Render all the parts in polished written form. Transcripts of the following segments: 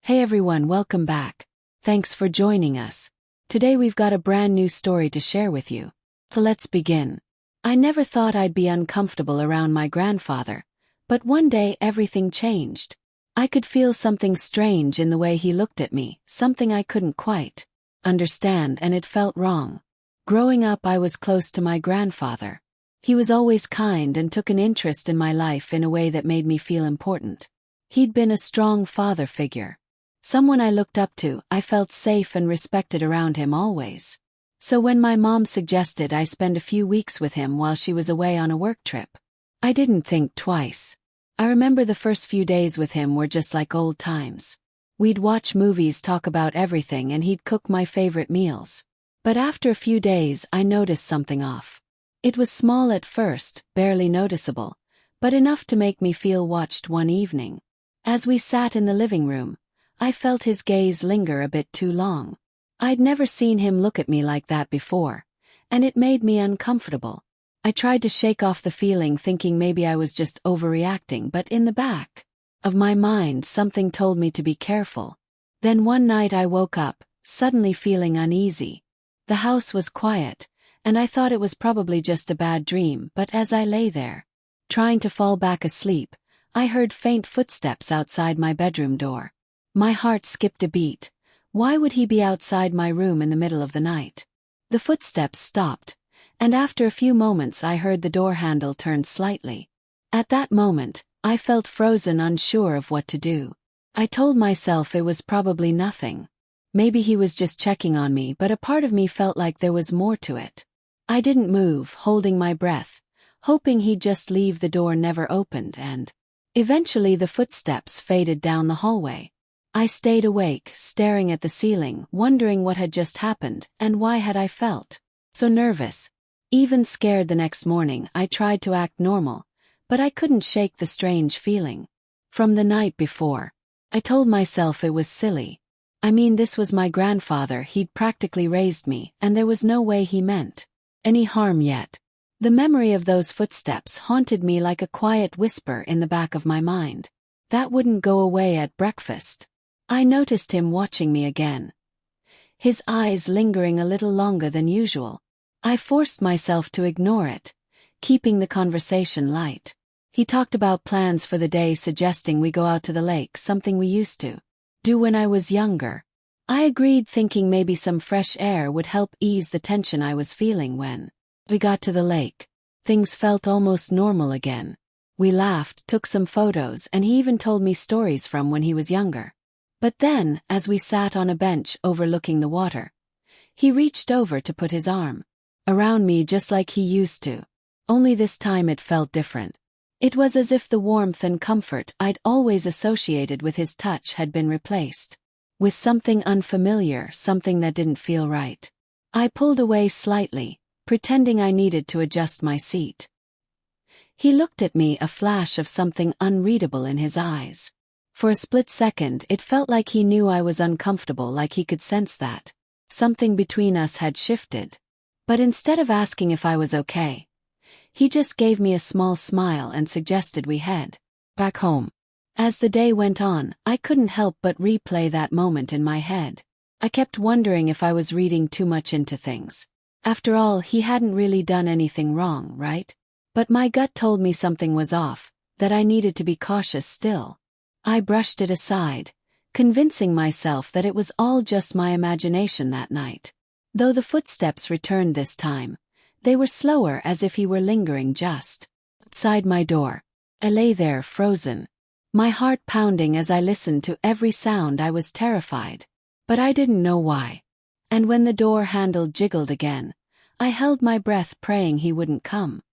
Hey everyone, welcome back. Thanks for joining us. Today we've got a brand new story to share with you. So let's begin. I never thought I'd be uncomfortable around my grandfather, but one day everything changed. I could feel something strange in the way he looked at me, something I couldn't quite understand, and it felt wrong. Growing up, I was close to my grandfather. He was always kind and took an interest in my life in a way that made me feel important. He'd been a strong father figure. Someone I looked up to. I felt safe and respected around him always. So when my mom suggested I spend a few weeks with him while she was away on a work trip, I didn't think twice. I remember the first few days with him were just like old times. We'd watch movies, talk about everything, and he'd cook my favorite meals. But after a few days, I noticed something off. It was small at first, barely noticeable, but enough to make me feel watched. One evening, as we sat in the living room, I felt his gaze linger a bit too long. I'd never seen him look at me like that before, and it made me uncomfortable. I tried to shake off the feeling, thinking maybe I was just overreacting, but in the back of my mind something told me to be careful. Then one night I woke up, suddenly feeling uneasy. The house was quiet, and I thought it was probably just a bad dream, but as I lay there, trying to fall back asleep, I heard faint footsteps outside my bedroom door. My heart skipped a beat. Why would he be outside my room in the middle of the night? The footsteps stopped, and after a few moments I heard the door handle turn slightly. At that moment, I felt frozen, unsure of what to do. I told myself it was probably nothing. Maybe he was just checking on me, but a part of me felt like there was more to it. I didn't move, holding my breath, hoping he'd just leave. The door never opened, and eventually the footsteps faded down the hallway. I stayed awake, staring at the ceiling, wondering what had just happened, and why had I felt so nervous. Even scared. The next morning, I tried to act normal, but I couldn't shake the strange feeling from the night before. I told myself it was silly. I mean, this was my grandfather. He'd practically raised me, and there was no way he meant any harm yet. The memory of those footsteps haunted me like a quiet whisper in the back of my mind that wouldn't go away. At breakfast, I noticed him watching me again, his eyes lingering a little longer than usual. I forced myself to ignore it, keeping the conversation light. He talked about plans for the day, suggesting we go out to the lake, something we used to do when I was younger. I agreed, thinking maybe some fresh air would help ease the tension I was feeling. When we got to the lake, things felt almost normal again. We laughed, took some photos, and he even told me stories from when he was younger. But then, as we sat on a bench overlooking the water, he reached over to put his arm around me just like he used to. Only this time it felt different. It was as if the warmth and comfort I'd always associated with his touch had been replaced with something unfamiliar, something that didn't feel right. I pulled away slightly, pretending I needed to adjust my seat. He looked at me, a flash of something unreadable in his eyes. For a split second, it felt like he knew I was uncomfortable, like he could sense that something between us had shifted. But instead of asking if I was okay, he just gave me a small smile and suggested we head back home. As the day went on, I couldn't help but replay that moment in my head. I kept wondering if I was reading too much into things. After all, he hadn't really done anything wrong, right? But my gut told me something was off, that I needed to be cautious still. I brushed it aside, convincing myself that it was all just my imagination that night. Though the footsteps returned this time, they were slower, as if he were lingering just outside my door. I lay there frozen, my heart pounding as I listened to every sound. I was terrified, but I didn't know why. And when the door handle jiggled again, I held my breath, praying he wouldn't come.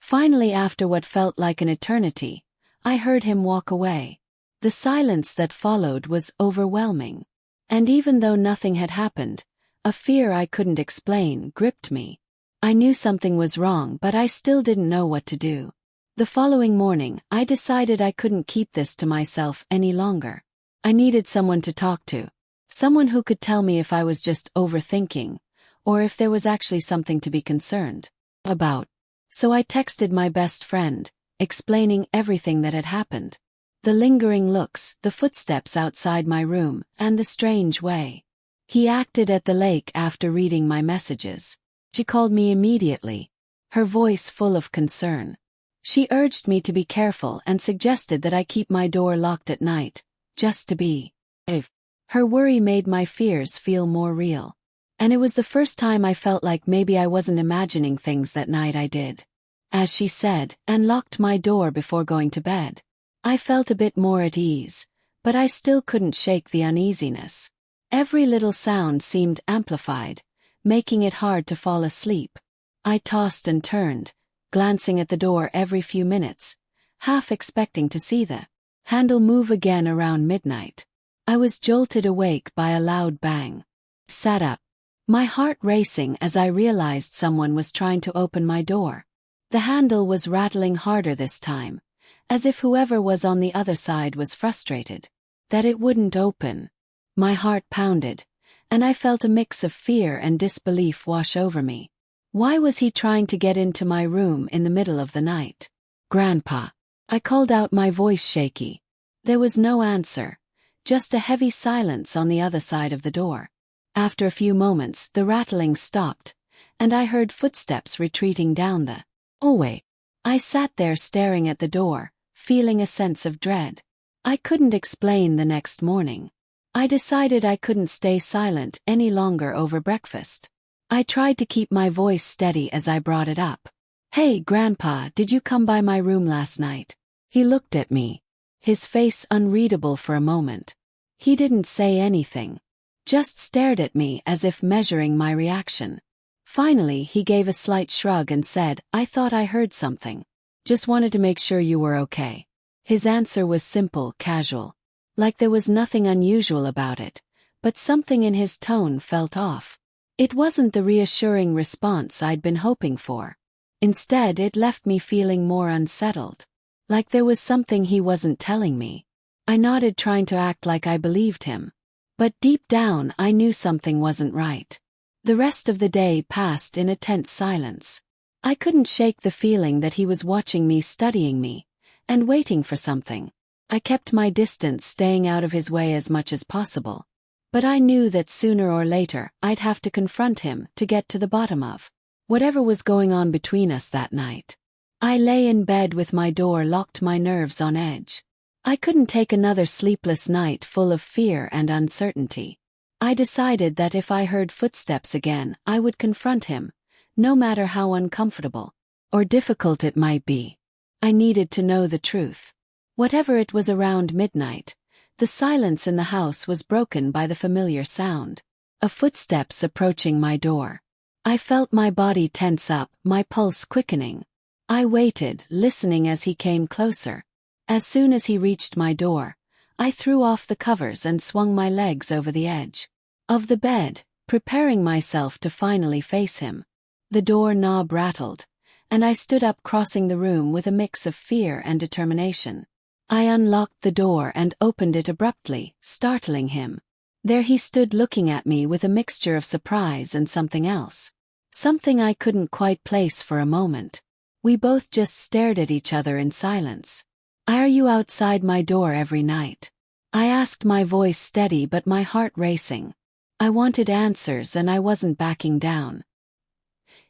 Finally, after what felt like an eternity, I heard him walk away. The silence that followed was overwhelming. And even though nothing had happened, a fear I couldn't explain gripped me. I knew something was wrong, but I still didn't know what to do. The following morning, I decided I couldn't keep this to myself any longer. I needed someone to talk to. Someone who could tell me if I was just overthinking, or if there was actually something to be concerned about. So I texted my best friend, explaining everything that had happened. The lingering looks, the footsteps outside my room, and the strange way he acted at the lake after reading my messages. She called me immediately, her voice full of concern. She urged me to be careful and suggested that I keep my door locked at night, just to be safe. Her worry made my fears feel more real. And it was the first time I felt like maybe I wasn't imagining things that night. I did as she said, and locked my door before going to bed. I felt a bit more at ease, but I still couldn't shake the uneasiness. Every little sound seemed amplified, making it hard to fall asleep. I tossed and turned, glancing at the door every few minutes, half expecting to see the handle move again around midnight. I was jolted awake by a loud bang. Sat up, my heart racing as I realized someone was trying to open my door. The handle was rattling harder this time, as if whoever was on the other side was frustrated that it wouldn't open. My heart pounded, and I felt a mix of fear and disbelief wash over me. Why was he trying to get into my room in the middle of the night? "Grandpa," I called out, my voice shaky. There was no answer, just a heavy silence on the other side of the door. After a few moments, the rattling stopped, and I heard footsteps retreating down the hallway. I sat there staring at the door, feeling a sense of dread. I couldn't explain the next morning. I decided I couldn't stay silent any longer over breakfast. I tried to keep my voice steady as I brought it up. "Hey, Grandpa, did you come by my room last night?" He looked at me, his face unreadable for a moment. He didn't say anything, just stared at me as if measuring my reaction. Finally, he gave a slight shrug and said, "I thought I heard something. Just wanted to make sure you were okay." His answer was simple, casual, like there was nothing unusual about it, but something in his tone felt off. It wasn't the reassuring response I'd been hoping for. Instead, it left me feeling more unsettled, like there was something he wasn't telling me. I nodded, trying to act like I believed him. But deep down, I knew something wasn't right. The rest of the day passed in a tense silence. I couldn't shake the feeling that he was watching me, studying me, and waiting for something. I kept my distance, staying out of his way as much as possible. But I knew that sooner or later, I'd have to confront him to get to the bottom of whatever was going on between us that night. I lay in bed with my door locked, my nerves on edge. I couldn't take another sleepless night full of fear and uncertainty. I decided that if I heard footsteps again, I would confront him, no matter how uncomfortable or difficult it might be. I needed to know the truth. Whatever it was, around midnight, the silence in the house was broken by the familiar sound of footsteps approaching my door. I felt my body tense up, my pulse quickening. I waited, listening as he came closer. As soon as he reached my door, I threw off the covers and swung my legs over the edge of the bed, preparing myself to finally face him. The door knob rattled, and I stood up, crossing the room with a mix of fear and determination. I unlocked the door and opened it abruptly, startling him. There he stood, looking at me with a mixture of surprise and something else. Something I couldn't quite place for a moment. We both just stared at each other in silence. "Are you outside my door every night?" I asked, my voice steady but my heart racing. I wanted answers, and I wasn't backing down.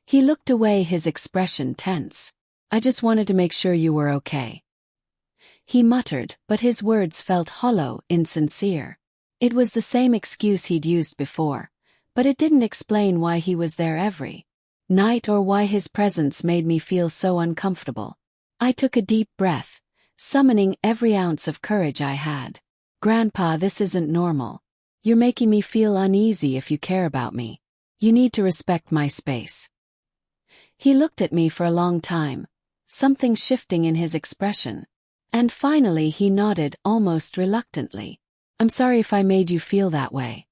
He looked away, his expression tense. "I just wanted to make sure you were okay," he muttered, but his words felt hollow, insincere. It was the same excuse he'd used before, but it didn't explain why he was there every night or why his presence made me feel so uncomfortable. I took a deep breath, summoning every ounce of courage I had. "Grandpa, this isn't normal. You're making me feel uneasy. If you care about me, you need to respect my space." He looked at me for a long time, something shifting in his expression. And finally he nodded, almost reluctantly. "I'm sorry if I made you feel that way,"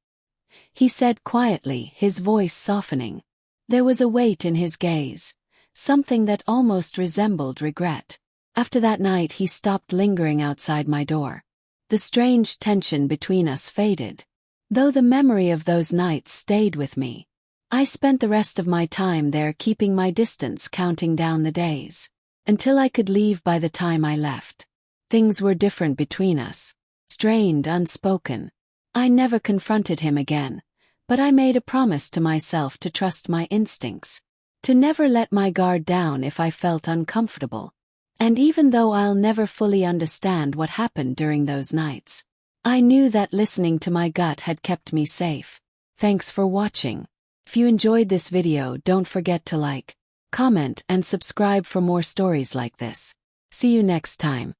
he said quietly, his voice softening. There was a weight in his gaze, something that almost resembled regret. After that night he stopped lingering outside my door. The strange tension between us faded, though the memory of those nights stayed with me. I spent the rest of my time there, keeping my distance, counting down the days until I could leave. By the time I left, Things were different between us. Strained, unspoken. I never confronted him again, but I made a promise to myself to trust my instincts, to never let my guard down if I felt uncomfortable. And even though I'll never fully understand what happened during those nights, I knew that listening to my gut had kept me safe. Thanks for watching. If you enjoyed this video, don't forget to like, comment, and subscribe for more stories like this. See you next time.